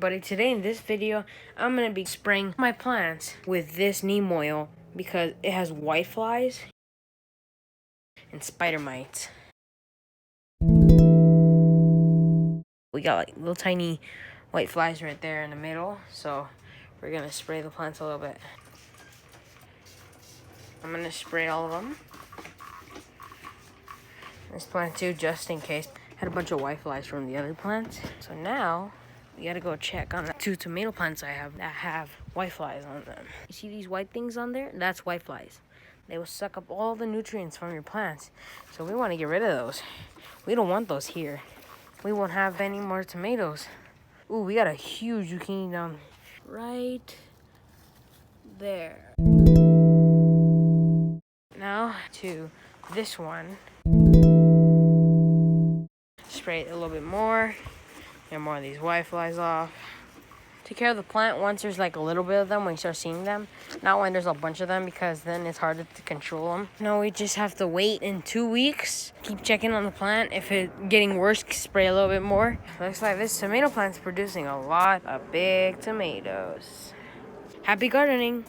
everybody, today in this video I'm going to be spraying my plants with this neem oil because it has whiteflies and spider mites. We got like little tiny whiteflies right there in the middle, so we're going to spray the plants a little bit. I'm going to spray all of them. This plant too, just in case. Had a bunch of whiteflies from the other plants. So now we gotta go check on the 2 tomato plants I have that have whiteflies on them. You see these white things on there? That's whiteflies. They will suck up all the nutrients from your plants. So we want to get rid of those. We don't want those here. We won't have any more tomatoes. Ooh, we got a huge zucchini down right there. Now to this one. Spray it a little bit more. Get more of these whiteflies off. Take care of the plant once there's like a little bit of them, when you start seeing them. Not when there's a bunch of them, because then it's harder to control them. No, we just have to wait in 2 weeks. Keep checking on the plant. If it's getting worse, spray a little bit more. Looks like this tomato plant's producing a lot of big tomatoes. Happy gardening!